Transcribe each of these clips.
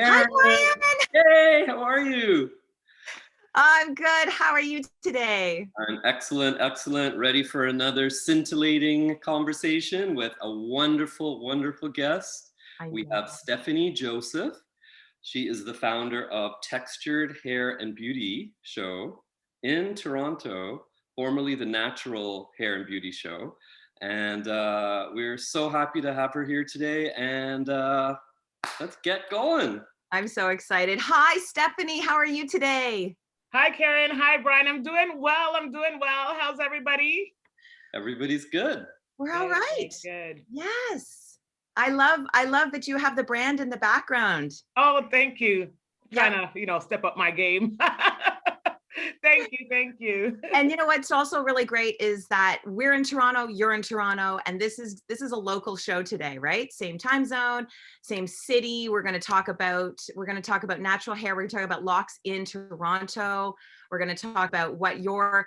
Hi, Karen, Brian. hey, how are you? I'm good. How are you today? I'm excellent, excellent. Ready for another scintillating conversation with a wonderful, wonderful guest. I We know. have Stephanie Joseph. She is the founder of Textur'd Hair and Beauty Show in Toronto, formerly the Natural Hair and Beauty Show. And we're so happy to have her here today. And let's get going. I'm so excited. Hi, Stephanie. How are you today? Hi, Karen. Hi, Brian. I'm doing well. How's everybody? Everybody's good. We're all right. Good. Yes. I love that you have the brand in the background. Oh, thank you. Yeah. Trying to, step up my game. Thank you. And you know what's also really great is that we're in Toronto, you're in Toronto, and this is a local show today, right? Same time zone, same city. We're going to talk about natural hair. We're going to talk about locks in Toronto. We're going to talk about what your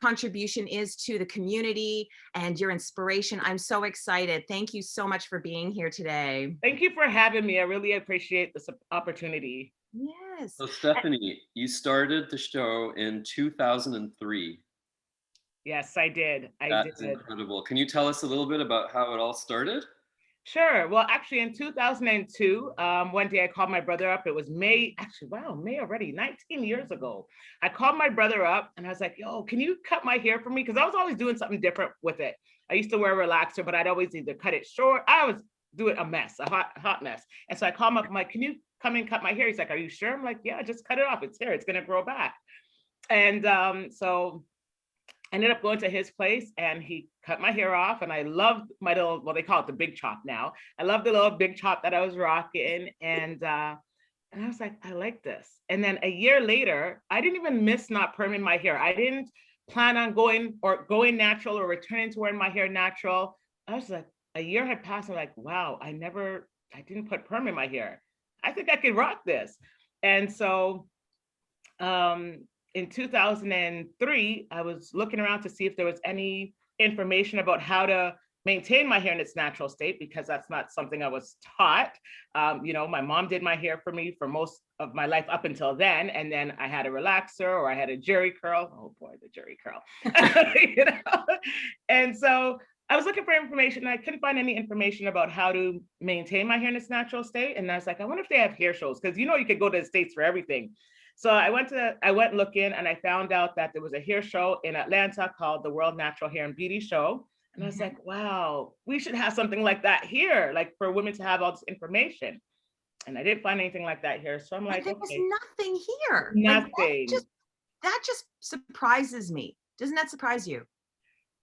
contribution is to the community and your inspiration. I'm so excited. Thank you so much for being here today. Thank you for having me. I really appreciate this opportunity. Yes. So Stephanie, you started the show in 2003. Yes, I did. That's incredible. Can you tell us a little bit about how it all started? Sure. Well, actually in 2002, one day I called my brother up. It was May already, 19 years ago. I called my brother up and I was like, yo, can you cut my hair for me? Because I was always doing something different with it. I used to wear a relaxer, but I'd always either cut it short. I was doing a mess, a hot mess. And so I called him up, I'm like, can you come and cut my hair? He's like, are you sure? I'm like, yeah, just cut it off. It's hair. It's going to grow back. And so I ended up going to his place and he cut my hair off. And I loved my little, well, they call it the big chop now. I love the little big chop that I was rocking. And I was like, I like this. And then a year later, I didn't even miss not perming my hair. I didn't plan on going natural or returning to wearing my hair natural. I was like, a year had passed. I'm like, wow, I didn't put perm in my hair. I think I could rock this. And so in 2003, I was looking around to see if there was any information about how to maintain my hair in its natural state, because that's not something I was taught. My mom did my hair for me for most of my life up until then. And then I had a relaxer or I had a jerry curl. Oh boy, the jerry curl. And so I was looking for information and I couldn't find any information about how to maintain my hair in its natural state. And I was like, I wonder if they have hair shows, because you could go to the States for everything. So I went looking and I found out that there was a hair show in Atlanta called the World Natural Hair and Beauty Show. And I was like, wow, we should have something like that here, like for women to have all this information. And I didn't find anything like that here. So I'm like, there was nothing here. Nothing. Like, that just surprises me. Doesn't that surprise you?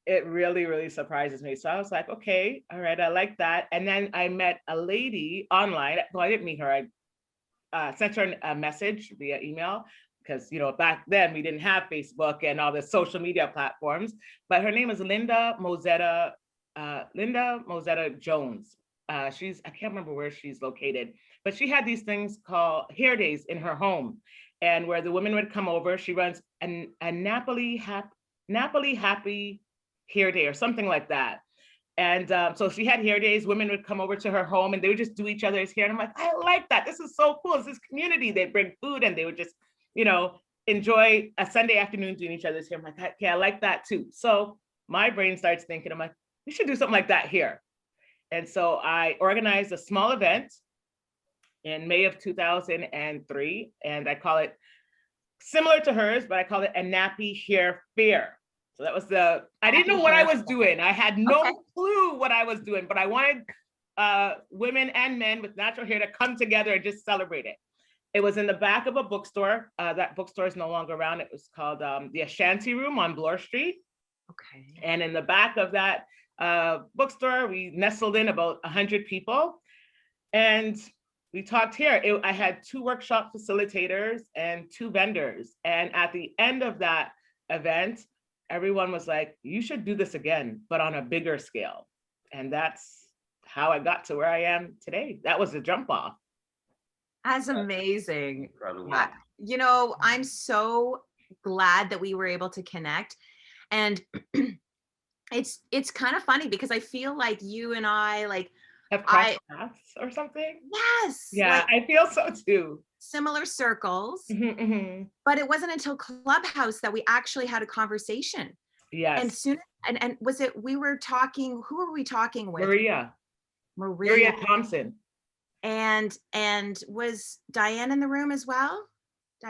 It really, really surprises me. So I was like, okay, all right, I like that. And then I met a lady online. Well, I didn't meet her. I sent her a message via email because, back then we didn't have Facebook and all the social media platforms. But her name is Linda Mozetta Jones. I can't remember where she's located, but she had these things called hair days in her home, and where the women would come over. She runs a Napoli Happy hair day or something like that. And so she had hair days. Women would come over to her home and they would just do each other's hair. And I'm like, I like that. This is so cool. It's this community. They bring food and they would just, enjoy a Sunday afternoon doing each other's hair. I'm like, okay, I like that too. So my brain starts thinking, I'm like, we should do something like that here. And so I organized a small event in May of 2003. And I call it similar to hers, but I call it a nappy hair fair. So that was I didn't know what I was doing. I had no clue what I was doing, but I wanted women and men with natural hair to come together and just celebrate it. It was in the back of a bookstore. That bookstore is no longer around. It was called the Ashanti Room on Bloor Street. Okay. And in the back of that bookstore, we nestled in about 100 people. And we talked here. I had 2 workshop facilitators and 2 vendors. And at the end of that event, everyone was like, you should do this again, but on a bigger scale. And that's how I got to where I am today. That was the jump off. That's amazing. Incredible. I'm so glad that we were able to connect. And it's kind of funny because I feel like you and I, like, have crossed paths or something. Yes. Yeah, Like I feel so too. similar circles. Mm-hmm. But it wasn't until Clubhouse that we actually had a conversation. And Yes. soon, and was it, we were talking, who were we talking with? Maria Thompson. And was Diane in the room as well?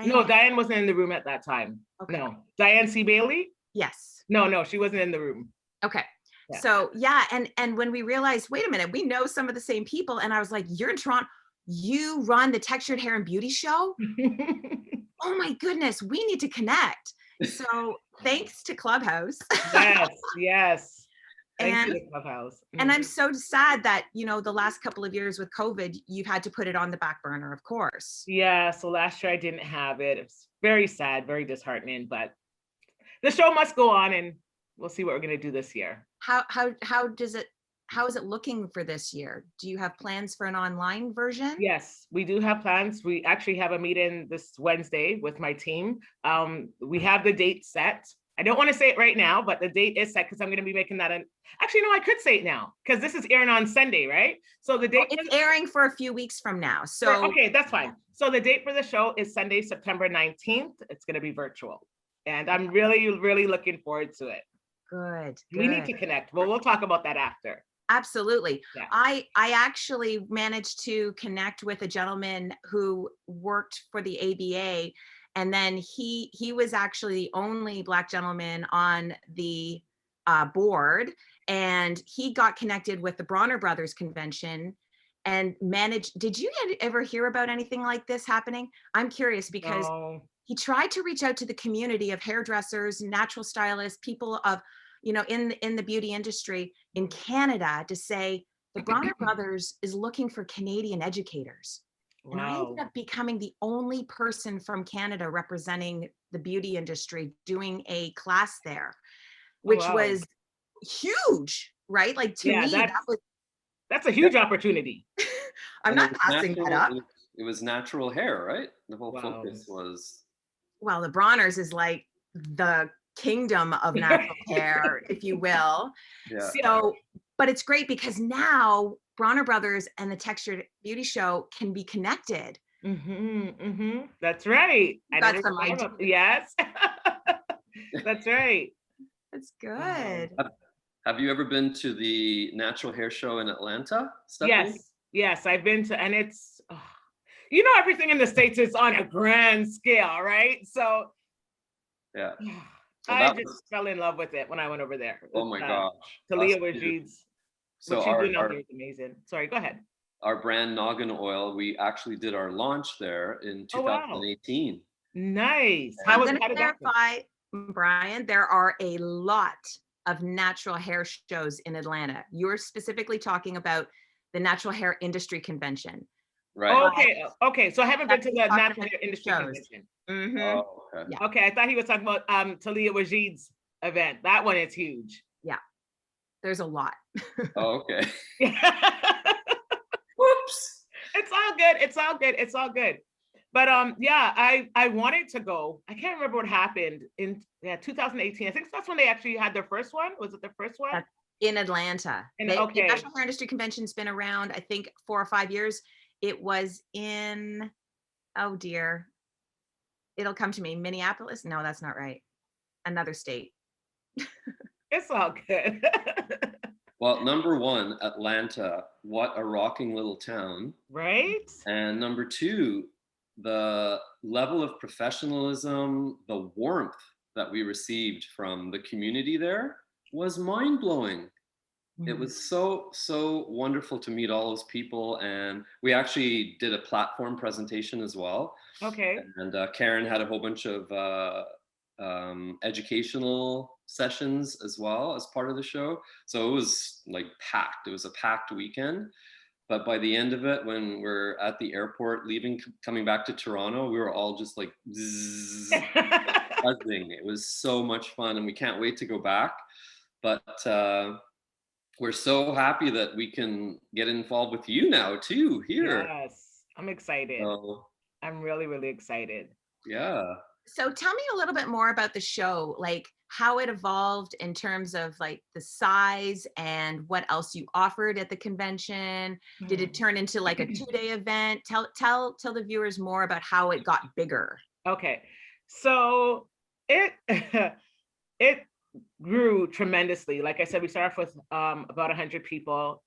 No, Diane wasn't in the room at that time. Okay. No. Diane C. Bailey? Yes. No, she wasn't in the room. Okay. Yeah. So yeah, and when we realized, wait a minute, we know some of the same people, and I was like, you're in Toronto, you run the Textured Hair and Beauty Show? Oh my goodness, we need to connect. So thanks to Clubhouse. Yes. Thank you And to Clubhouse. and I'm so sad that, you know, the last couple of years with COVID, you've had to put it on the back burner, of course. Yeah, so last year I didn't have it. It's very sad, very disheartening, but the show must go on, and we'll see what we're gonna do this year. How is it looking for this year? Do you have plans for an online version? Yes, we do have plans. We actually have a meeting this Wednesday with my team. We have the date set. I don't want to say it right now, but the date is set because I'm going to be making that actually, no, I could say it now because this is airing on Sunday, right? So the date it's airing for a few weeks from now. So okay, that's fine. So the date for the show is Sunday, September 19th. It's going to be virtual. And I'm really, really looking forward to it. Good. We need to connect. Well, we'll talk about that after. Absolutely. Yeah. I actually managed to connect with a gentleman who worked for the ABA, and then he was actually the only Black gentleman on the board, and he got connected with the Bronner Brothers convention and managed. Did you ever hear about anything like this happening? I'm curious because he tried to reach out to the community of hairdressers, natural stylists, people of, you know, in the beauty industry in Canada to say the Bronner Brothers is looking for Canadian educators. Wow. And I ended up becoming the only person from Canada representing the beauty industry doing a class there, which was huge, right? Like to me, that's a huge opportunity. I'm not passing that up. It was natural hair, right? The whole focus was. Well, the Bronners is like the kingdom of natural hair, if you will. Yeah. So, but it's great because now Bronner Brothers and the Textur'd Beauty Show can be connected. That's right. Got some ideas. Yes. That's right. That's good. Have you ever been to the Natural Hair Show in Atlanta, Stephanie? Yes, I've been to, and it's, you know, everything in the States is on a grand scale, right? So, yeah. Well, I just fell in love with it when I went over there. Oh my gosh. Talia Wajid's, so what she's doing out there is amazing. Sorry, go ahead. Our brand Noggin Oil, we actually did our launch there in 2018. Wow. Nice. I'm going to clarify, Brian, there are a lot of natural hair shows in Atlanta. You're specifically talking about the Natural Hair Industry Convention. Right. Okay. So I haven't been to the Natural Hair Industry Convention. Oh, okay. Yeah. Okay, I thought he was talking about Talia Wajid's event. That one is huge. Yeah, there's a lot. Oh, okay. Whoops. It's all good. But yeah, I wanted to go. I can't remember what happened in 2018. I think that's when they actually had their first one. Was it their first one? In Atlanta. The National Hair Industry Convention's been around, I think, 4 or 5 years. It was in, oh dear. It'll come to me. Minneapolis? No, that's not right. Another state. It's all good. Well, number one, Atlanta, what a rocking little town. Right? And number two, the level of professionalism, the warmth that we received from the community there was mind-blowing. It was so wonderful to meet all those people, and we actually did a platform presentation as well. Okay. And Karen had a whole bunch of educational sessions as well as part of the show. So it was like packed. It was a packed weekend. But by the end of it, when we're at the airport leaving, coming back to Toronto, we were all just like zzz, buzzing. It was so much fun, and we can't wait to go back. But we're so happy that we can get involved with you now too here. Yes, I'm excited. So, I'm really, really excited. Yeah. So tell me a little bit more about the show, like how it evolved in terms of like the size and what else you offered at the convention. Did it turn into like a 2-day event? Tell the viewers more about how it got bigger. Okay, so it it grew tremendously. Like I said, we started off with about 100 people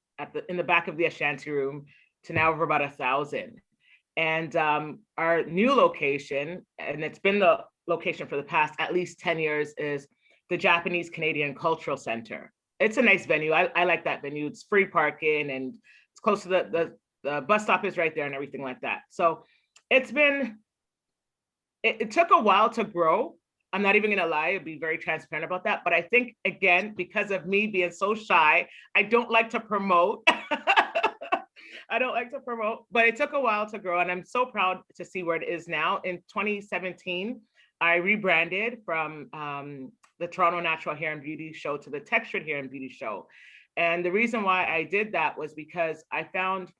in the back of the Ashanti room to now over about 1,000. And our new location, and it's been the location for the past at least 10 years, is the Japanese Canadian Cultural Center. It's a nice venue. I like that venue. It's free parking and it's close to the bus stop is right there and everything like that. So it's been, it took a while to grow. I'm not even gonna lie, I'd be very transparent about that. But I think, again, because of me being so shy, I don't like to promote. I don't like to promote, but it took a while to grow. And I'm so proud to see where it is now. In 2017, I rebranded from the Toronto Natural Hair and Beauty Show to the Textur'd Hair and Beauty Show. And the reason why I did that was because I found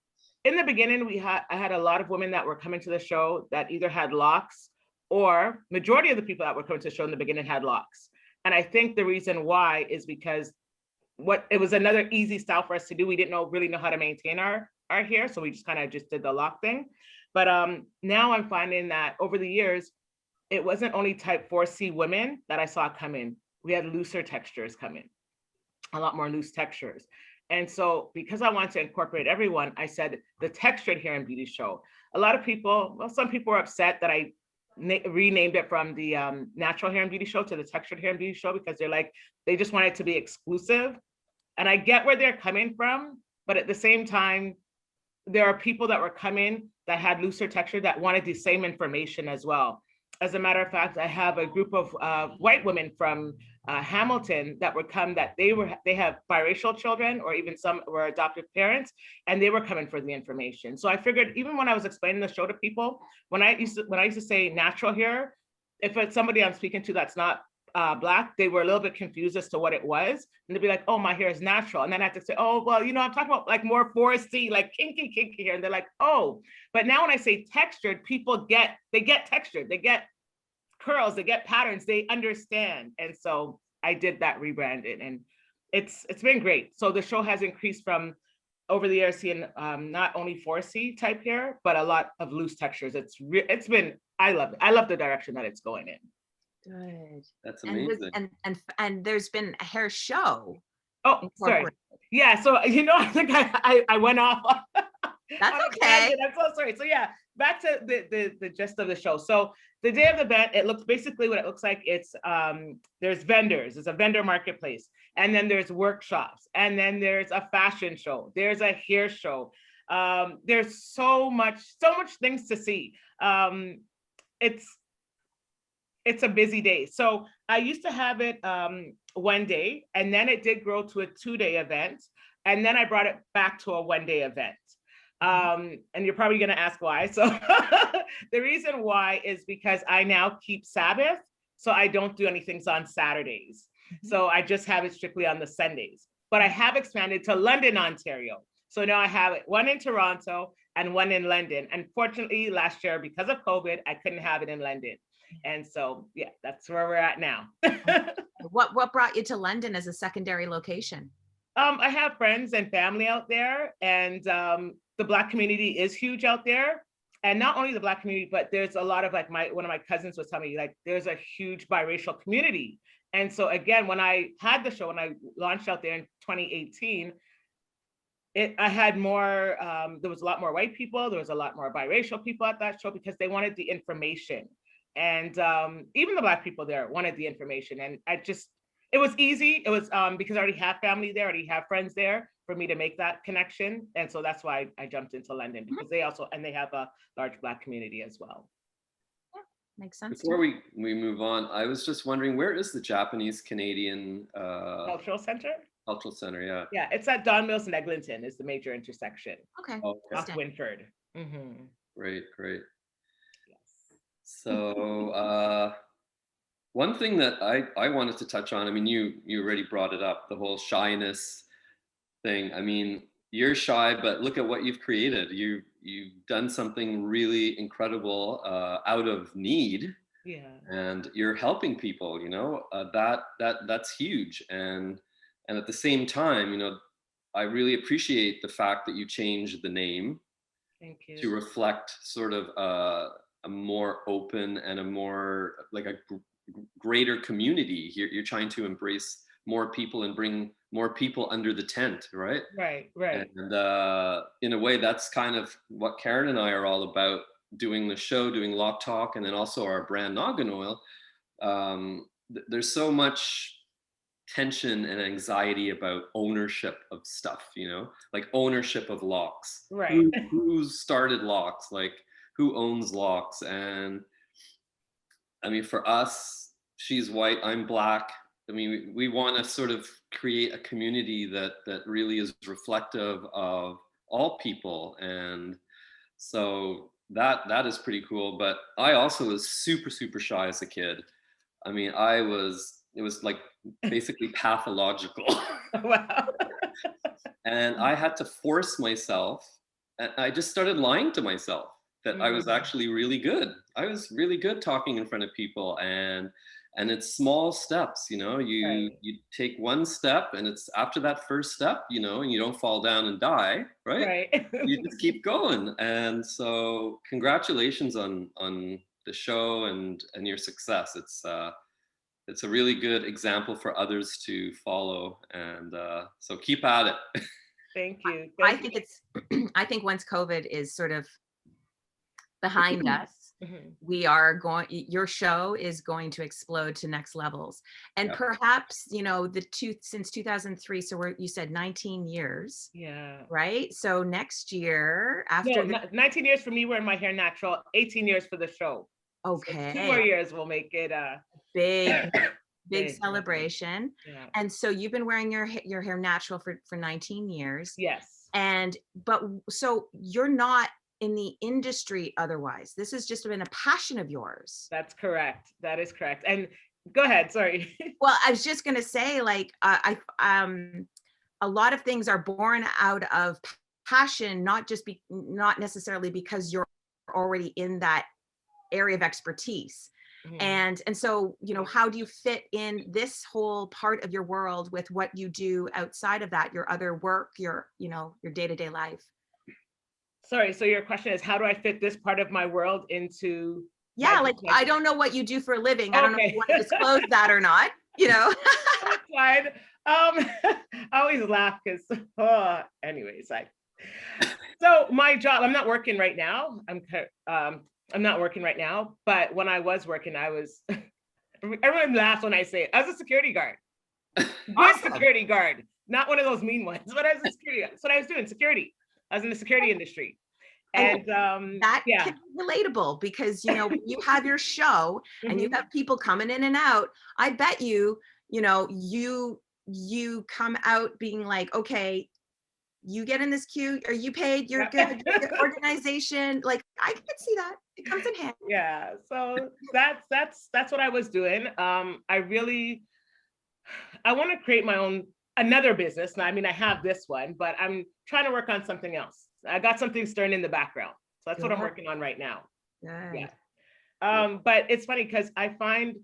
in the beginning, I had a lot of women that were coming to the show that either had locks, or majority of the people that were coming to the show in the beginning had locks. And I think the reason why is because it was another easy style for us to do. We didn't really know how to maintain our hair. So we just kind of just did the lock thing. But now I'm finding that over the years, it wasn't only type 4C women that I saw come in. We had looser textures come in, a lot more loose textures. And so because I want to incorporate everyone, I said the Textur'd Hair and Beauty Show. A lot of people, well, some people were upset that I renamed it from the Natural Hair and Beauty Show to the Textur'd Hair and Beauty Show, because they just want it to be exclusive. And I get where they're coming from, but at the same time, there are people that were coming that had looser texture that wanted the same information as well. As a matter of fact, I have a group of white women from Hamilton that would come, that they have biracial children, or even some were adoptive parents, and they were coming for the information. So I figured, even when I was explaining the show to people, when I used to say natural hair, if it's somebody I'm speaking to that's not Black, they were a little bit confused as to what it was, and they'd be like, "Oh, my hair is natural," and then I have to say, "Oh, well, I'm talking about like more foresty, like kinky hair," and they're like, "Oh." But now when I say textured, people get textured, they get curls, they get patterns, they understand. And so I did that rebranding, and it's been great. So the show has increased from over the years, seeing not only 4C type hair, but a lot of loose textures. It's been, I love it. I love the direction that it's going in. Good. That's amazing. And there's been a hair show. Oh, sorry. Yeah. So, I think I went off. That's okay. I'm so sorry. So yeah, back to the gist of the show. So the day of the event, it looks basically what it looks like. It's there's vendors, it's a vendor marketplace, and then there's workshops, and then there's a fashion show, there's a hair show. There's so much things to see. It's a busy day. So I used to have it one day, and then it did grow to a 2-day event, and then I brought it back to a 1-day event. And you're probably going to ask why. So the reason why is because I now keep Sabbath, so I don't do anything on Saturdays. So I just have it strictly on the Sundays. But I have expanded to London, Ontario. So now I have it, one in Toronto and one in London. Unfortunately, last year, because of COVID, I couldn't have it in London. And so, yeah, that's where we're at now. What brought you to London as a secondary location? I have friends and family out there, and the Black community is huge out there. And not only the Black community, but there's a lot of one of my cousins was telling me, like, there's a huge biracial community. And so again, when I had the show, when I launched out there in 2018, I had more, there was a lot more white people, there was a lot more biracial people at that show, because they wanted the information. And even the Black people there wanted the information. And it was easy. It was because I already have family there, I already have friends there, for me to make that connection. And so that's why I jumped into London, because they have a large Black community as well. Yeah, makes sense. Before we move on, I was just wondering, where is the Japanese Canadian Cultural Center? Cultural Center, yeah. Yeah, it's at Don Mills and Eglinton is the major intersection. Okay. Off Winford. Mm-hmm. Great. Yes. So one thing that I wanted to touch on, I mean, you already brought it up, the whole shyness thing. I mean, you're shy, but look at what you've created. You've done something really incredible out of need. and you're helping people, you know, that's huge. And at the same time, you know, I really appreciate the fact that you changed the name. Thank you. To reflect sort of a more open and a more like a greater community. You're trying to embrace more people and bring more people under the tent, right? Right. And in a way, that's kind of what Karen and I are all about, doing the show, doing Loc Talk, and then also our brand Noggin Oil. There's so much tension and anxiety about ownership of stuff, you know, like ownership of locks. Right. Who started locks? Like, who owns locks? And I mean, for us, she's white, I'm black. I mean, we want to sort of create a community that really is reflective of all people, and so that is pretty cool. But I also was super shy as a kid. I mean, it was like basically pathological. Wow. And I had to force myself, and I just started lying to myself that I was actually really good. I was really good talking in front of people, and it's small steps, you know. You take one step, and it's after that first step, you know, and you don't fall down and die, right? You just keep going. And so congratulations on the show and your success. It's a really good example for others to follow, and so keep at it. Thank you. I think it's I think once COVID is sort of behind us, we are going, your show is going to explode to next levels. And perhaps, you know, since 2003, so you said 19 years. Yeah. Right? So next year, after 19 years for me wearing my hair natural, 18 years for the show. Okay. So 2 more years will make it a big celebration. Yeah. And so you've been wearing your hair natural for 19 years. Yes. But so you're not in the industry otherwise. This has just been a passion of yours. That's correct. That is correct. And go ahead, sorry. Well, I was just going to say, like, a lot of things are born out of passion, not necessarily because you're already in that area of expertise. And so, you know, how do you fit in this whole part of your world with what you do outside of that, your other work, your day-to-day life? Sorry, so your question is, how do I fit this part of my world into? Yeah, like, I don't know what you do for a living. I don't know if you want to disclose that or not, you know. That's fine. I always laugh because, anyways, so my job, I'm not working right now. I'm not working right now, but when I was working, everyone laughs when I say it. I was a security guard. Good security guard, not one of those mean ones, but I was a security guard. That's what I was doing, security. I was in the security industry. And that can be relatable because, you know, you have your show and you have people coming in and out. I bet you know, you come out being like, okay, you get in this queue, are you paid? You're good. Your organization, like, I can see that. It comes in handy. Yeah. So that's what I was doing. I want to create my own, another business. Now, I mean, I have this one, but I'm trying to work on something else. I got something stirring in the background. So that's what I'm working on right now. Yeah. But it's funny because I find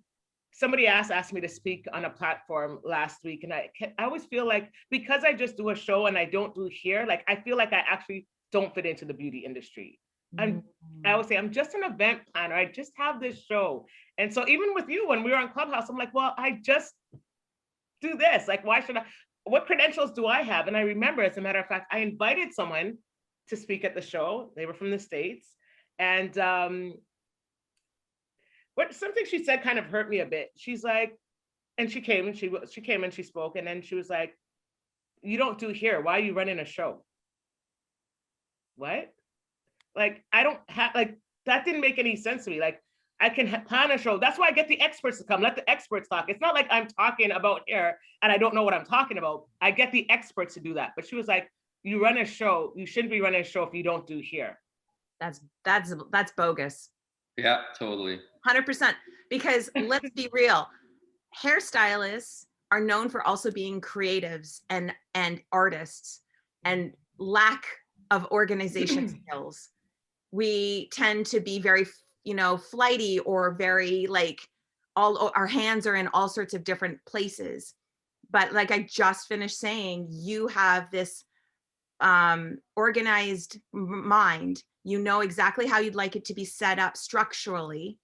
somebody asked me to speak on a platform last week. And I always feel like, because I just do a show and I don't do hair, like, I feel like I actually don't fit into the beauty industry. I always say, I'm just an event planner. I just have this show. And so even with you, when we were on Clubhouse, I'm like, well, I just do this. Like, why should I, what credentials do I have? And I remember, as a matter of fact, I invited someone to speak at the show. They were from the States. And something she said kind of hurt me a bit. She's like, and she came and she spoke, and then she was like, you don't do hair. Why are you running a show? What? Like, I don't have, like, that didn't make any sense to me. Like, I can plan a show. That's why I get the experts to come. Let the experts talk. It's not like I'm talking about hair and I don't know what I'm talking about. I get the experts to do that. But she was like, you run a show. You shouldn't be running a show if you don't do hair. That's bogus. Yeah, totally. 100%. Because let's be real, hairstylists are known for also being creatives and artists, and lack of organization skills. We tend to be very flighty or very like all our hands are in all sorts of different places. But like I just finished saying, you have this organized mind. You know exactly how you'd like it to be set up structurally,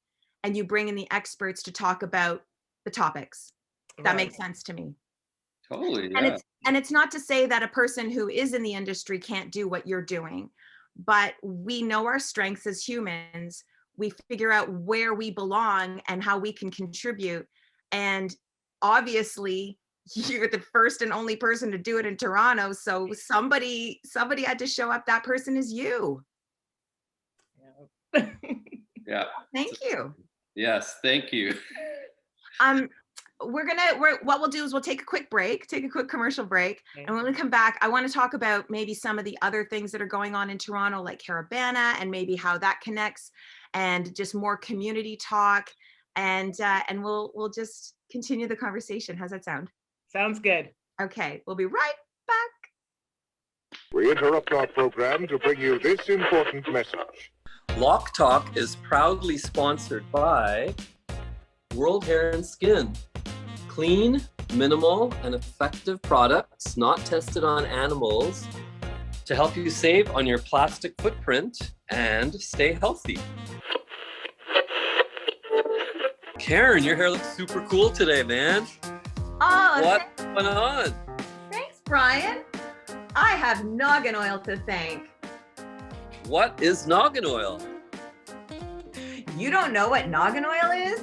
and you bring in the experts to talk about the topics. That makes sense to me. Totally, yeah. And it's not to say that a person who is in the industry can't do what you're doing, but we know our strengths as humans. We figure out where we belong and how we can contribute. And obviously, you're the first and only person to do it in Toronto. So somebody had to show up. That person is you. Yeah. Thank you. Yes, thank you. What we'll do is we'll take a quick commercial break. And when we come back, I want to talk about maybe some of the other things that are going on in Toronto, like Carabana, and maybe how that connects, and just more community talk. And we'll just continue the conversation. How's that sound? Sounds good. Okay, we'll be right back. We interrupt our program to bring you this important message. Loc Talk is proudly sponsored by World Hair and Skin. Clean, minimal, and effective products not tested on animals to help you save on your plastic footprint and stay healthy. Karen, your hair looks super cool today, man. Oh, What's going on? Thanks, Brian. I have noggin oil to thank. What is noggin oil? You don't know what noggin oil is?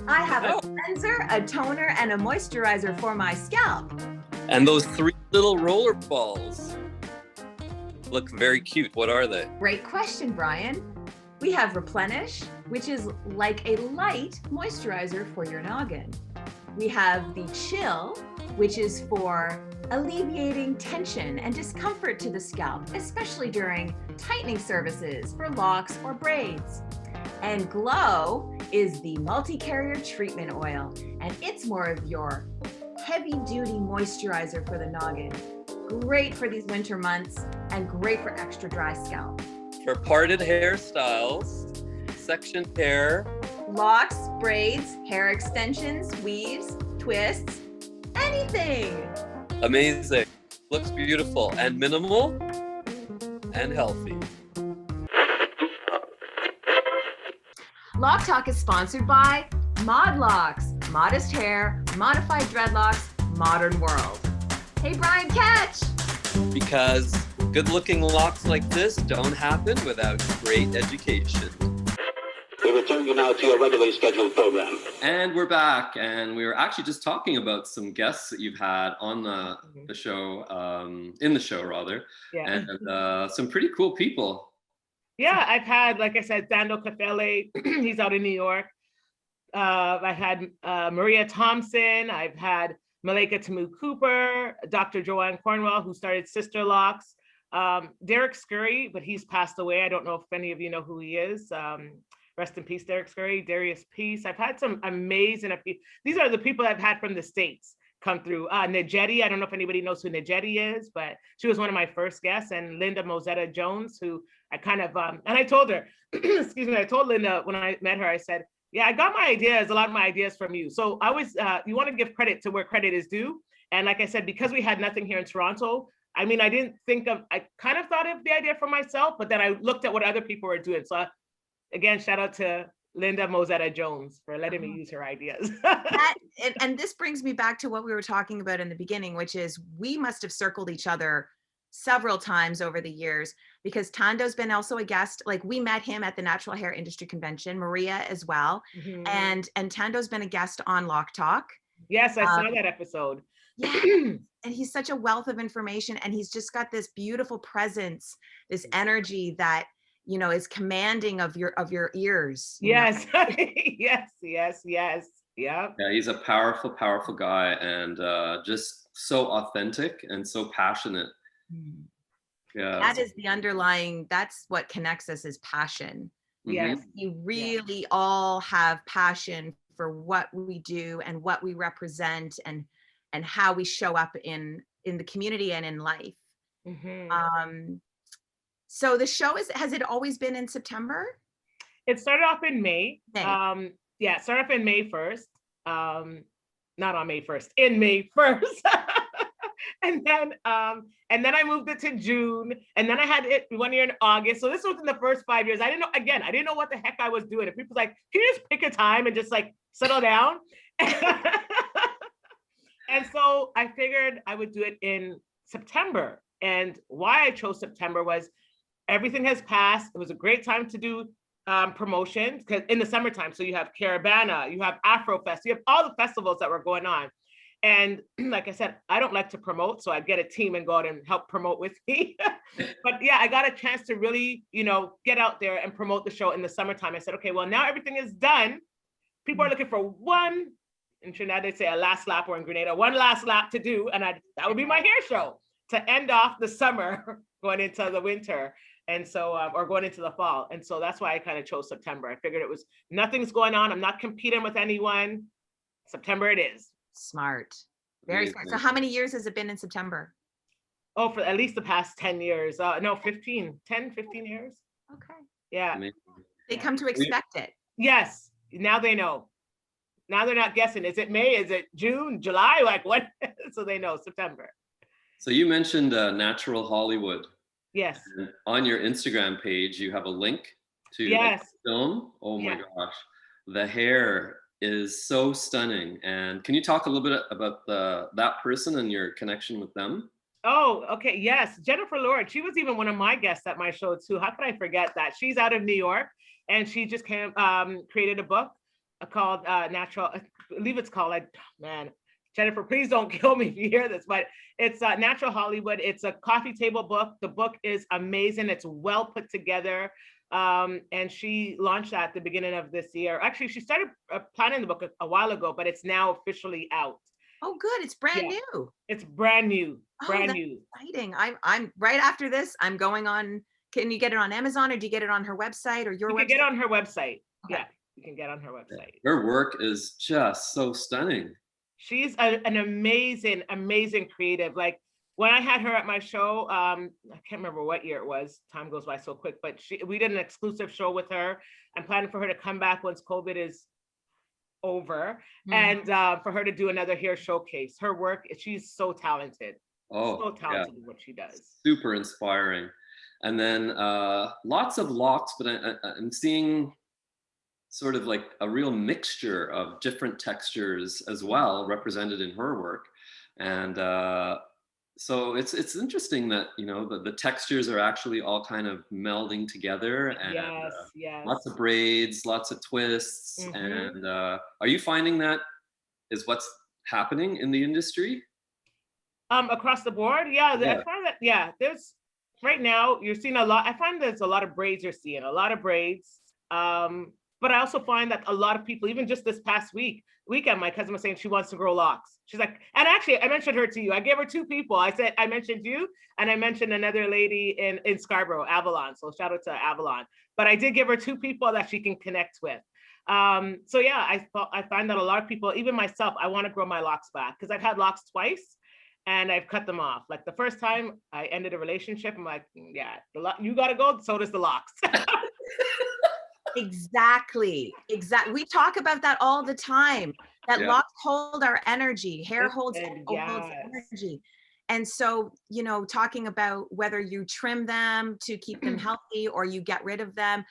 I have a cleanser, a toner, and a moisturizer for my scalp. And those 3 little roller balls look very cute. What are they? Great question, Brian. We have Replenish, which is like a light moisturizer for your noggin. We have the Chill, which is for alleviating tension and discomfort to the scalp, especially during tightening services for locks or braids. And Glow is the multi-carrier treatment oil, and it's more of your heavy-duty moisturizer for the noggin. Great for these winter months and great for extra dry scalp. For parted hairstyles, sectioned hair, Locks, braids, hair extensions, weaves, twists, anything. amazing. Looks beautiful and minimal and healthy. Loc Talk is sponsored by Mod Locks, modest hair, modified dreadlocks, modern world. Hey, Brian, catch! Because good-looking locks like this don't happen without great education. We return you now to your regularly scheduled program. And we're back, and we were actually just talking about some guests that you've had on the show, in the show rather, Yeah. and some pretty cool people. Yeah, I've had, like I said, Dando Cafele, he's out in New York. I had Maria Thompson. I've had Malika Tamu Cooper, Dr. Joanne Cornwell, who started Sister Locks. Derek Scurry, but he's passed away. I don't know if any of you know who he is. Rest in peace, Derek Scurry, Darius Peace. I've had some amazing, these are the people I've had from the States come through. Najeti, I don't know if anybody knows who Najeti is, but she was one of my first guests, and Linda Mozetta Jones, who I kind of, and I told her, excuse me, I told Linda when I met her, I said, yeah, I got my ideas, a lot of my ideas from you. So I was, you want to give credit to where credit is due. And like I said, because we had nothing here in Toronto, I mean, I kind of thought of the idea for myself, but then I looked at what other people were doing. So again, shout out to Linda Mozetta Jones for letting me use her ideas. And this brings me back to what we were talking about in the beginning, which is we must have circled each other several times over the years, because Tando's been also a guest. Like, we met him at the Natural Hair Industry Convention, Maria as well. Mm-hmm. And Tando's been a guest on Loc Talk. Yes, I saw that episode. Yeah. And he's such a wealth of information, and he's just got this beautiful presence, this energy that, you know, is commanding of your ears. Yes. yes. Yeah. Yeah, he's a powerful, powerful guy, and just so authentic and so passionate. Yeah. That is the underlying, that's what connects us, is passion. Yes. You really all have passion for what we do and what we represent, and how we show up in the community and in life. Mm-hmm. So the show has it always been in September? It started off in May. May. Yeah, it started off in May 1st. Not on May 1st, in May 1st. And then I moved it to June, and then I had it 1 year in August. So this was in the first 5 years. I didn't know what the heck I was doing. If people's like, can you just pick a time and just like settle down? And so I figured I would do it in September. And why I chose September was everything has passed. It was a great time to do promotions, because in the summertime, so you have Caravana, you have Afrofest, you have all the festivals that were going on. And like I said, I don't like to promote, so I'd get a team and go out and help promote with me. But yeah, I got a chance to really, get out there and promote the show in the summertime. I said, okay, well, now everything is done. People are looking for one, in Trinidad, they say a last lap, or in Grenada, one last lap to do. And that would be my hair show to end off the summer going into the winter. And so, or going into the fall. And so that's why I kind of chose September. I figured nothing's going on. I'm not competing with anyone. September it is. Smart. Very smart. So how many years has it been in September? Oh, for at least the past 10 years. No, 15 years. Okay. Yeah. They come to expect it. Yes. Now they know. Now they're not guessing. Is it May? Is it June? July? Like what? So they know September. So you mentioned Natural Hollywood. Yes. And on your Instagram page, you have a link to the film. Oh my gosh. The hair is so stunning. And can you talk a little bit about that person and your connection with them? Oh, okay. Yes. Jennifer Lord. She was even one of my guests at my show too. How could I forget that? She's out of New York, and she just created a book called Natural, I believe it's called, Jennifer, please don't kill me if you hear this, but it's Natural Hollywood. It's a coffee table book. The book is amazing. It's well put together. And she launched that at the beginning of this year. Actually, she started planning the book a while ago, but it's now officially out. Oh, good. It's brand new. It's brand new. Brand that's new. Exciting. I'm right after this. I'm going on. Can you get it on Amazon, or do you get it on her website, or your website? You can get it on her website. Okay. Yeah, you can get on her website. Her work is just so stunning. She's an amazing, amazing creative. Like when I had her at my show, I can't remember what year it was. Time goes by so quick, but we did an exclusive show with her. I'm planning for her to come back once COVID is over, and for her to do another hair showcase. Her work, she's so talented. Oh, so talented in what she does. Super inspiring. And then lots of locks, but I'm seeing sort of like a real mixture of different textures as well represented in her work. And so it's interesting that, the textures are actually all kind of melding together, and lots of braids, lots of twists. And are you finding that is what's happening in the industry? Across the board? Yeah. I find that, there's right now you're seeing a lot. I find there's a lot of braids you're seeing, a lot of braids. But I also find that a lot of people, even just this past weekend, my cousin was saying she wants to grow locks. She's like, and actually I mentioned her to you. I gave her two people. I said, I mentioned you, and I mentioned another lady in Scarborough, Avalon. So shout out to Avalon. But I did give her two people that she can connect with. So yeah, I find that a lot of people, even myself, I want to grow my locks back, because I've had locks twice and I've cut them off. Like the first time I ended a relationship, I'm like, yeah, you got to go. So does the locks. Exactly. We talk about that all the time, that locks hold our energy, hair holds energy. And so, talking about whether you trim them to keep them healthy or you get rid of them,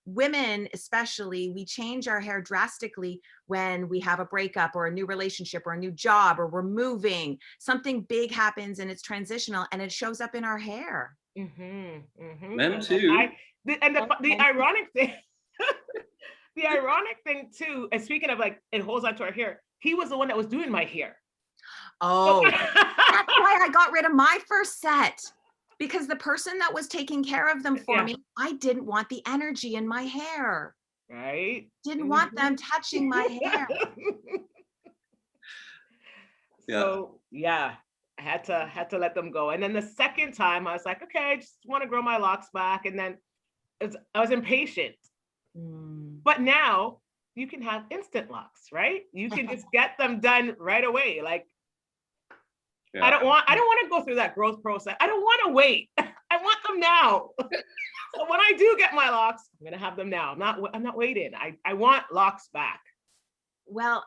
women especially, we change our hair drastically when we have a breakup or a new relationship or a new job, or we're moving. Something big happens and it's transitional, and it shows up in our hair. Men too. The ironic thing, the ironic thing too, and speaking of like, it holds onto our hair, he was the one that was doing my hair. Oh, that's why I got rid of my first set, because the person that was taking care of them for me, I didn't want the energy in my hair. Right? Didn't want them touching my hair. So yeah, I had to let them go. And then the second time I was like, okay, I just want to grow my locks back. And then I was impatient. But now you can have instant locks, right? You can just get them done right away. Like, I don't want to go through that growth process. I don't want to wait. I I want them now. So when I do get my locks, I'm gonna have them now. I'm not waiting. I want locks back. Well,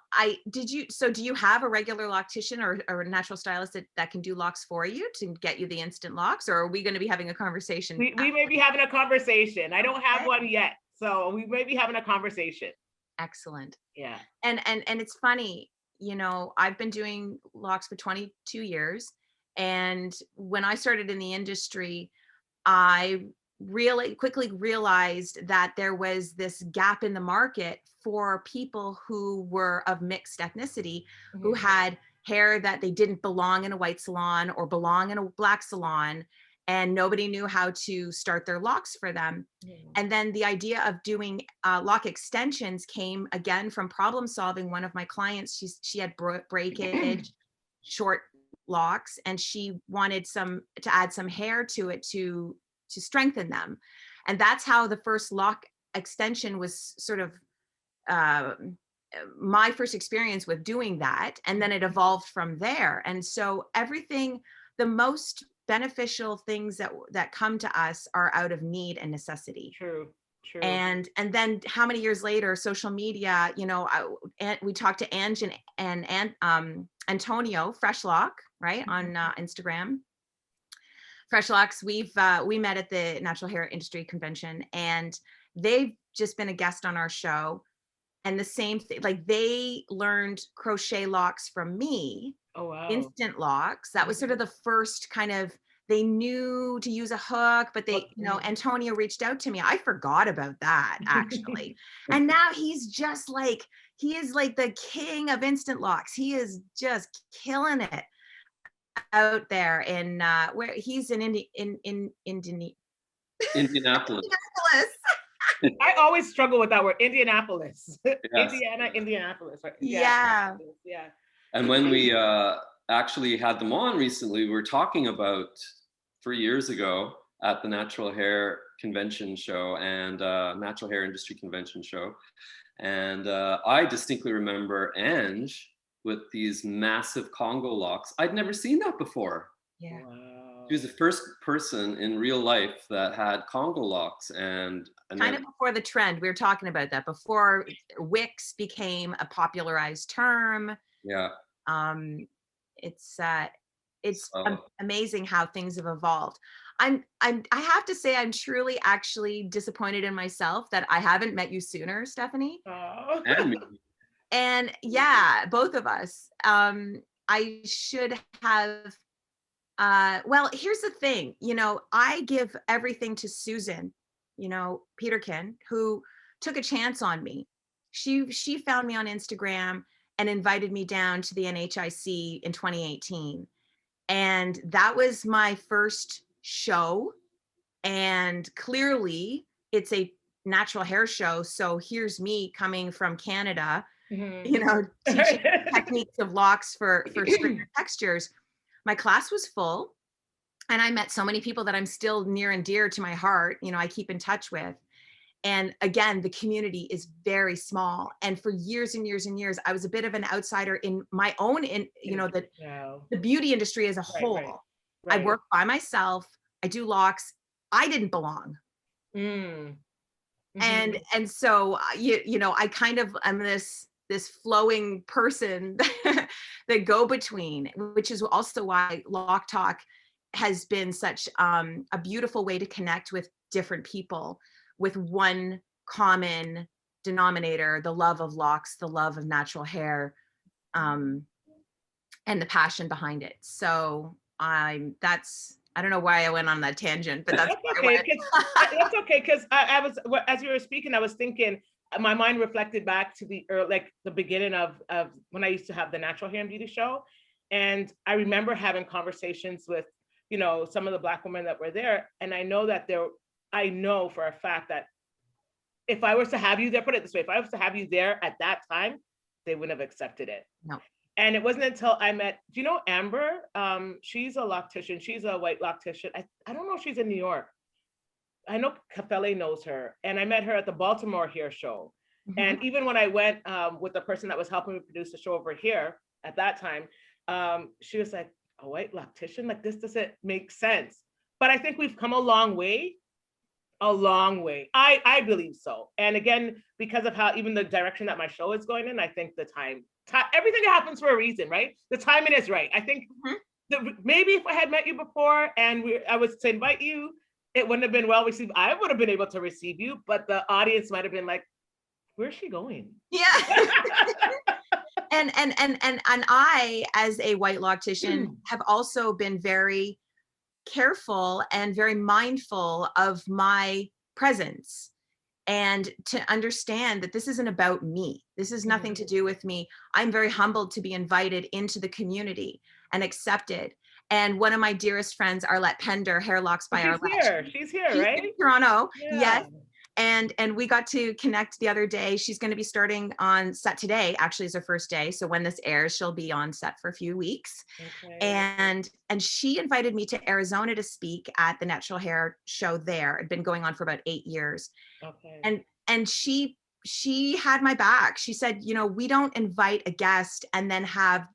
do you have a regular loctician or a natural stylist that can do locks for you to get you the instant locks, or are we going to be having a conversation? We may be having a conversation. I don't have Okay. one yet, so we may be having a conversation. Excellent. Yeah. And it's funny, I've been doing locks for 22 years. And when I started in the industry, I really quickly realized that there was this gap in the market for people who were of mixed ethnicity, who had hair that they didn't belong in a white salon or belong in a black salon, and nobody knew how to start their locks for them. And then the idea of doing lock extensions came again from problem solving. One of my clients, she had breakage, short locks, and she wanted to add some hair to it to strengthen them. And that's how the first lock extension was sort of my first experience with doing that. And then it evolved from there. And so the most beneficial things that come to us are out of need and necessity. True. And then how many years later, social media, we talked to Ange and Antonio Fresh Lock, right, on Instagram. Fresh Locks, we met at the Natural Hair Industry Convention, and they've just been a guest on our show. And the same thing, like they learned crochet locks from me. Oh, wow. Instant locks. That was sort of the first kind of, they knew to use a hook, but Antonio reached out to me. I forgot about that actually. And now he's just like, he is like the king of instant locks. He is just killing it out there in where he's in Indianapolis. Indianapolis. I always struggle with that word, Indianapolis. Yes. Indianapolis. Right? Yeah. And when we actually had them on recently, we were talking about 3 years ago at the Natural Hair Convention Show and Natural Hair Industry Convention Show. And I distinctly remember Ange with these massive Congo locks. I'd never seen that before. Yeah. Wow. She was the first person in real life that had Congo locks, and kind of before the trend. We were talking about that before Wix became a popularized term. Yeah. It's amazing how things have evolved. I have to say, I'm truly actually disappointed in myself that I haven't met you sooner, Stephanie. Oh. And me. And yeah, both of us. I should have. Well, here's the thing. I give everything to Susan, Peterkin, who took a chance on me. She found me on Instagram and invited me down to the NHIC in 2018. And that was my first show. And clearly it's a natural hair show. So here's me coming from Canada, teaching techniques of locks for certain textures. My class was full, and I met so many people that I'm still near and dear to my heart, I keep in touch with. And again, the community is very small. And for years and years and years, I was a bit of an outsider in my own, the beauty industry as a whole. Right. I work by myself. I do locks. I didn't belong. And so, I kind of am this flowing person that go between, which is also why Loc Talk has been such a beautiful way to connect with different people with one common denominator, the love of locks, the love of natural hair, and the passion behind it. So I don't know why I went on that tangent, but that's okay. That's okay, because I was, as you were speaking, I was thinking, my mind reflected back to the beginning of when I used to have the Natural Hair and Beauty Show. And I remember having conversations with, some of the Black women that were there. And I know for a fact that if I was to have you there, put it this way, if I was to have you there at that time, they wouldn't have accepted it. No. And it wasn't until I met, do you know Amber? She's a loctician. She's a white loctician. I don't know if she's in New York. I know Kafele knows her. And I met her at the Baltimore Hair Show. Mm-hmm. And even when I went with the person that was helping me produce the show over here at that time, she was like, a white loctician? Like, this doesn't make sense. but I think we've come a long way. A long way. I believe so. And again, because of how even the direction that my show is going in, I think the time everything happens for a reason, right? The timing is right. I think maybe if I had met you before and I was to invite you, it wouldn't have been well received. I would have been able to receive you, but the audience might have been like, where's she going? Yeah. and I, as a white loctician, have also been very careful and very mindful of my presence, and to understand that this isn't about me. This is nothing to do with me. I'm very humbled to be invited into the community and accepted. And one of my dearest friends, Arlette Pender, Hair Locks by Arlette. She's here, right? In Toronto, Yeah. yes. And we got to connect the other day. She's going to be starting on set today. Actually, is her first day. So when this airs, she'll be on set for a few weeks. Okay. And she invited me to Arizona to speak at the Natural Hair Show there. It'd been going on for about 8 years. Okay. And she had my back. She said, you know, we don't invite a guest and then have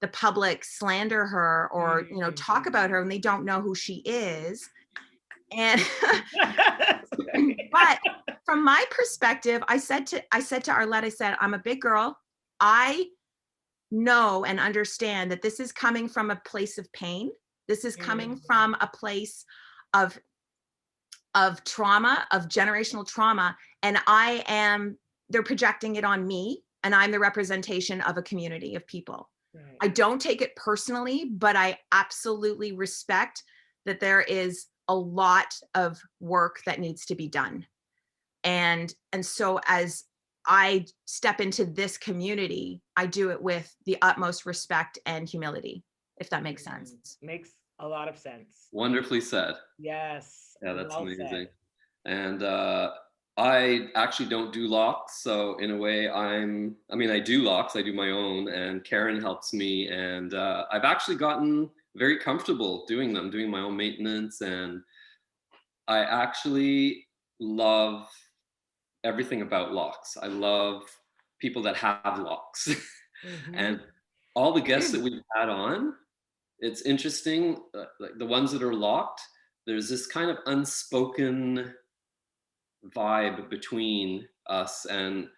the public slander her or, you know, talk about her when they don't know who she is. And but from my perspective, I said to Arlette, I said, I'm a big girl. I know and understand that this is coming from a place of pain. This is coming from a place of trauma, of generational trauma. And they're projecting it on me, and I'm the representation of a community of people. Right. I don't take it personally, but I absolutely respect that there is a lot of work that needs to be done. And so as I step into this community, I do it with the utmost respect and humility, if that makes sense. Makes a lot of sense. Wonderfully said. Yes. Yeah, that's well amazing. Said. And I actually don't do locks. So in a way, I do locks, I do my own, and Karen helps me. And I've actually gotten very comfortable doing them, doing my own maintenance. And I actually love everything about locks. I love people that have locks. And all the guests that we've had on, it's interesting, like the ones that are locked, there's this kind of unspoken vibe between us, and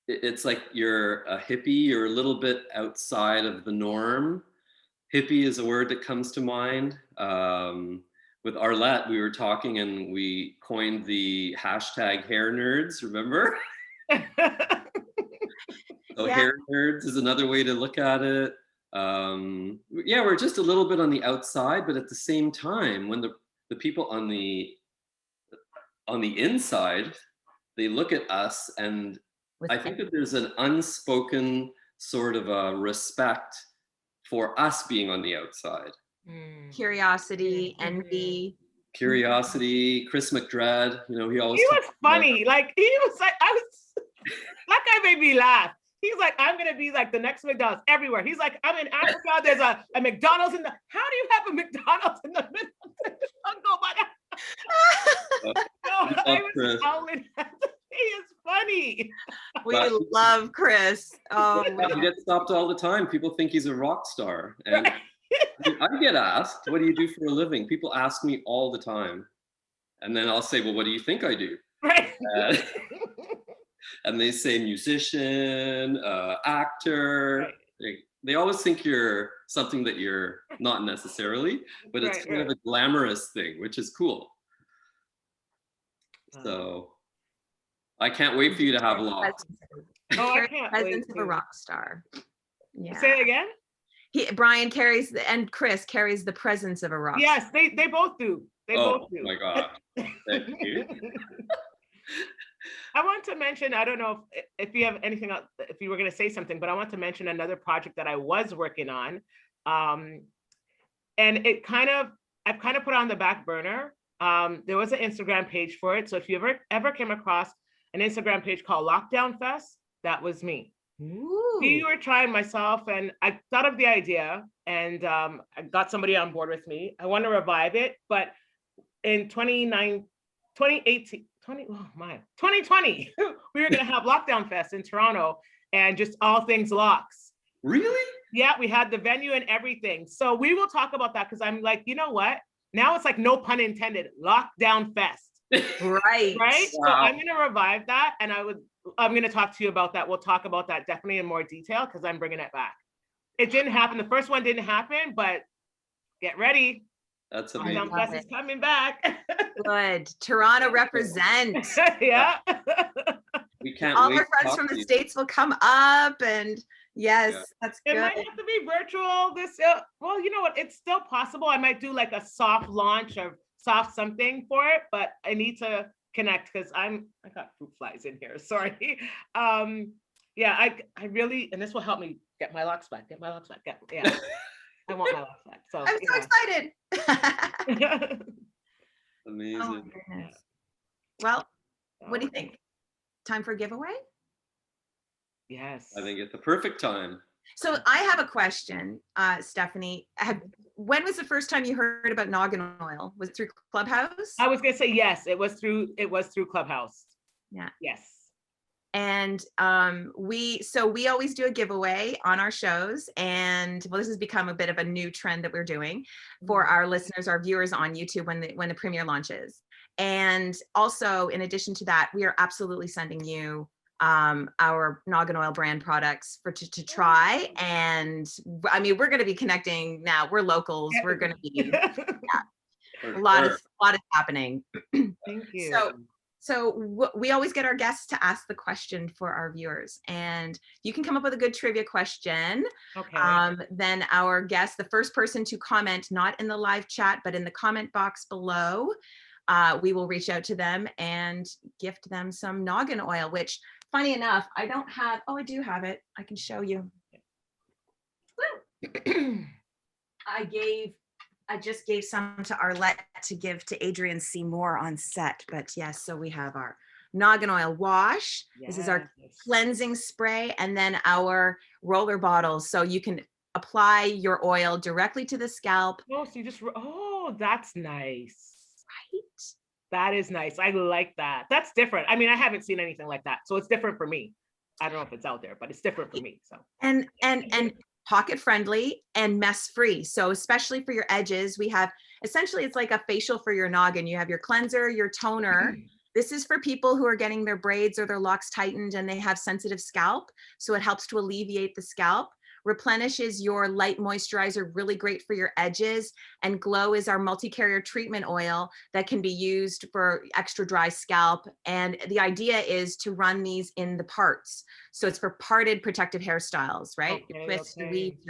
it's like you're a hippie, you're a little bit outside of the norm. Hippie is a word that comes to mind. With Arlette, we were talking and we coined the hashtag hair nerds, remember? So yeah. Hair nerds is another way to look at it. Yeah, we're just a little bit on the outside, but at the same time, when the people on the inside, they look at us, and I think that there's an unspoken sort of a respect for us being on the outside. Curiosity, envy. Curiosity. Chris McDread, you know, he was funny. Like that guy made me laugh. He's like, I'm gonna be like the next McDonald's everywhere. He's like, I'm in Africa. There's a McDonald's in the. How do you have a McDonald's in the middle of the jungle? I was howling. He is funny. We love Chris. Oh, he gets stopped all the time. People think he's a rock star, and I get asked, "What do you do for a living?" People ask me all the time, and then I'll say, "Well, what do you think I do?" Right. And they say musician, actor. Right. They always think you're something that you're not necessarily, but it's kind of a glamorous thing, which is cool. So I can't wait for you to have a lock. Oh, I can't wait. Presence of a rock star. Yeah. Say it again. Brian carries and Chris carries the presence of a rock. Yes, they both do. They both do. Oh my God. Thank you. I want to mention, I don't know if you have anything else, if you were going to say something, but I want to mention another project that I was working on. And I've kind of put it on the back burner. There was an Instagram page for it. So if you ever came across an Instagram page called Lockdown Fest, that was me. Ooh. We were trying myself, and I thought of the idea, and I got somebody on board with me. I want to revive it, but in 2020, we were going to have Lockdown Fest in Toronto, and just all things locks. Really? Yeah, we had the venue and everything. So we will talk about that, because I'm like, you know what? now it's like, no pun intended, lockdown fest. Right. Right. Wow. So I'm going to revive that. And I'm going to talk to you about that. We'll talk about that definitely in more detail because I'm bringing it back. It didn't happen. The first one didn't happen, but get ready. That's Lockdown amazing. fest is coming back. Good. Toronto represent. Yeah. We can't All wait our to friends talk from to the you. States will come up, and yes, Yeah. that's It good. might have to be virtual. Well, you know what? It's still possible. I might do like a soft launch or soft something for it, but I need to connect because I got fruit flies in here. Sorry. Yeah, I really, and this will help me get my locks back. Get my locks back. Yeah, I want my locks back. So I'm so excited. Amazing. Oh my goodness. Well, what do you think? Time for a giveaway? Yes. I think it's the perfect time. So I have a question, Stephanie. When was the first time you heard about noggin oil? Was it through Clubhouse? I was gonna say yes. It was through Clubhouse. Yeah. Yes. And we always do a giveaway on our shows, and well, this has become a bit of a new trend that we're doing for our listeners, our viewers on YouTube when the premiere launches. And also, in addition to that, we are absolutely sending you our noggin oil brand products to try. And I mean, we're going to be connecting now. We're locals. We're going to be a lot is happening. Thank you. So we always get our guests to ask the question for our viewers, and you can come up with a good trivia question. Okay. Then our guest, the first person to comment, not in the live chat, but in the comment box below, we will reach out to them and gift them some noggin oil, which funny enough, I don't have. Oh, I do have it. I can show you. I just gave some to Arlette to give to Adrian Seymour on set, but yes, so we have our noggin oil wash. This is our cleansing spray, and then our roller bottles. So you can apply your oil directly to the scalp. Oh, so you just, that's nice. Right? That is nice. I like that. That's different. I mean, I haven't seen anything like that. So it's different for me. I don't know if it's out there, but it's different for me. So and pocket friendly and mess free. So especially for your edges, we have essentially, it's like a facial for your noggin. You have your cleanser, your toner. This is for people who are getting their braids or their locks tightened and they have sensitive scalp. So it helps to alleviate the scalp. Replenishes your light moisturizer, really great for your edges. And Glow is our multi-carrier treatment oil that can be used for extra dry scalp. And the idea is to run these in the parts. So it's for parted protective hairstyles, right? Okay, Your twists, your okay. weaves,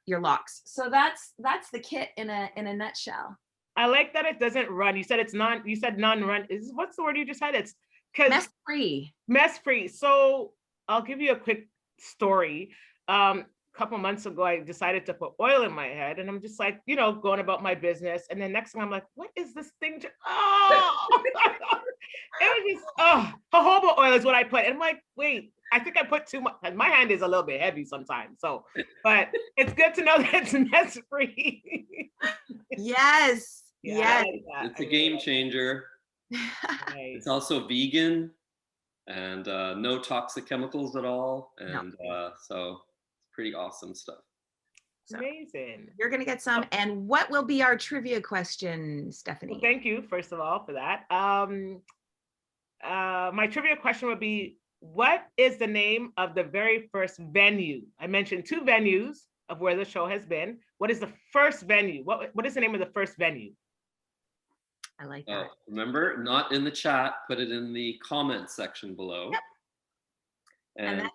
your locks. So that's the kit in a nutshell. I like that it doesn't run. You said non-run. What's the word you just said? It's because Mess free. Mess free. So I'll give you a quick story. A couple months ago, I decided to put oil in my head, and I'm just like, going about my business. And then next thing I'm like, what is this thing? It was just, jojoba oil is what I put. And I'm like, wait, I think I put too much. My hand is a little bit heavy sometimes. So, but it's good to know that it's mess free. Yes. Yeah, Yes. like It's a game changer. Nice. It's also vegan and no toxic chemicals at all. And so it's pretty awesome stuff. So amazing. You're going to get some. And what will be our trivia question, Stephanie? Well, thank you, first of all, for that. My trivia question would be, what is the name of the very first venue? I mentioned 2 venues of where the show has been. What is the first venue? What is the name of the first venue? I like that. Remember, not in the chat, put it in the comments section below. Yep. And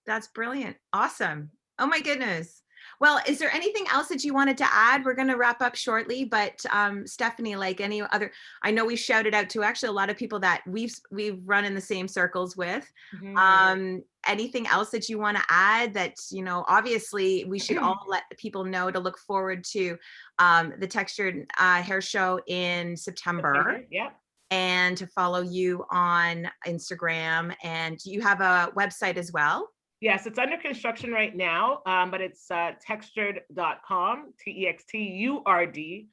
that's brilliant. Awesome. Oh my goodness. Well, is there anything else that you wanted to add? We're going to wrap up shortly, but Stephanie, like any other, I know we shouted out to actually a lot of people that we've run in the same circles with. Mm-hmm. Anything else that you want to add that, obviously we should all let people know to look forward to the Textur'd Hair Show in September. Yeah. And to follow you on Instagram, and you have a website as well. Yes, it's under construction right now, but it's textur'd.com, Texturd.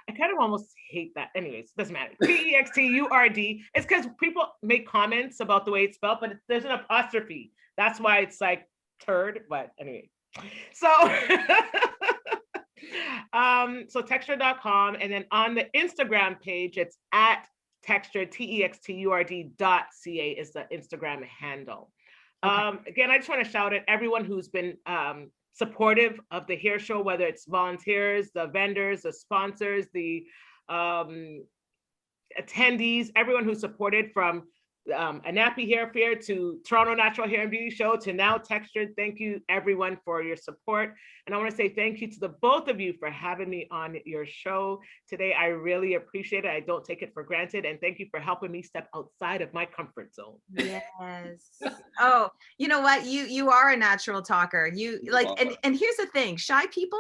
I kind of almost hate that. Anyways, doesn't matter. Texturd. It's because people make comments about the way it's spelled, but there's an apostrophe. That's why it's like turd, but anyway. So So textur'd.com, and then on the Instagram page, it's at Textur'd, texturd.ca is the Instagram handle. Okay. Again, I just want to shout out everyone who's been supportive of the hair show, whether it's volunteers, the vendors, the sponsors, the attendees, everyone who supported, from a nappy hair fair to Toronto Natural Hair and Beauty Show to now Textur'd. Thank you everyone for your support. And I want to say thank you to the both of you for having me on your show today. I really appreciate it. I don't take it for granted. And thank you for helping me step outside of my comfort zone. Yes. Oh, you know what? You are a natural talker. You like, and here's the thing, shy people,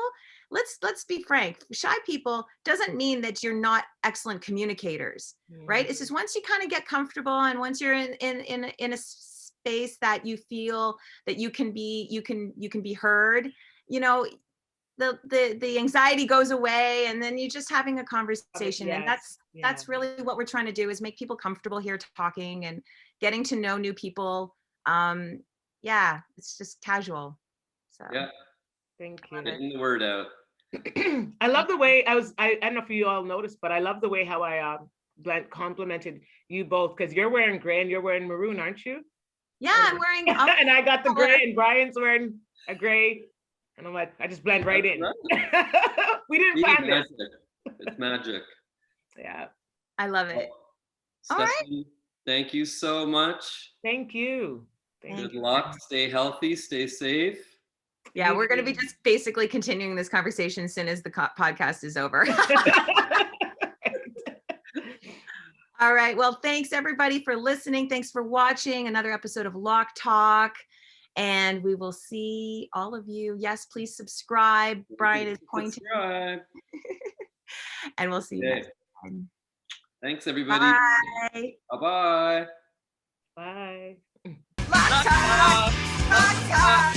let's be frank, shy people doesn't mean that you're not excellent communicators, right? It's just once you kind of get comfortable and once you're in a space that you feel that you can be heard, you know, the anxiety goes away, and then you're just having a conversation. Yes. And that's really what we're trying to do, is make people comfortable here talking and getting to know new people. Yeah, it's just casual. So Yeah, Thank you. getting the word out. I love the way I don't know if you all noticed, but I love the way how I complimented you both, because you're wearing gray and you're wearing maroon, aren't you? yeah, I'm wearing And I got the gray, and Brian's wearing a gray, and I'm like, I just blend right in. We didn't plan this. It's magic. Yeah. I love it. All Stephanie, thank you so much. Thank you. Good luck. Stay healthy. Stay safe. Yeah, we're going to be just basically continuing this conversation as soon as the podcast is over. All right. Well, thanks everybody for listening. Thanks for watching another episode of Loc Talk. And we will see all of you. Yes, please subscribe. Brian is pointing. Subscribe. And we'll see you next time. Thanks, everybody. Bye. Bye-bye. Bye. Loc Talk. Loc Talk.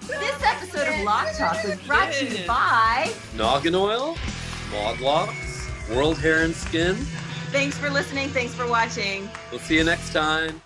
This episode of Loc Talk was brought to you by Noggin Oil, Mod Locks, World Hair and Skin. Thanks for listening. Thanks for watching. We'll see you next time.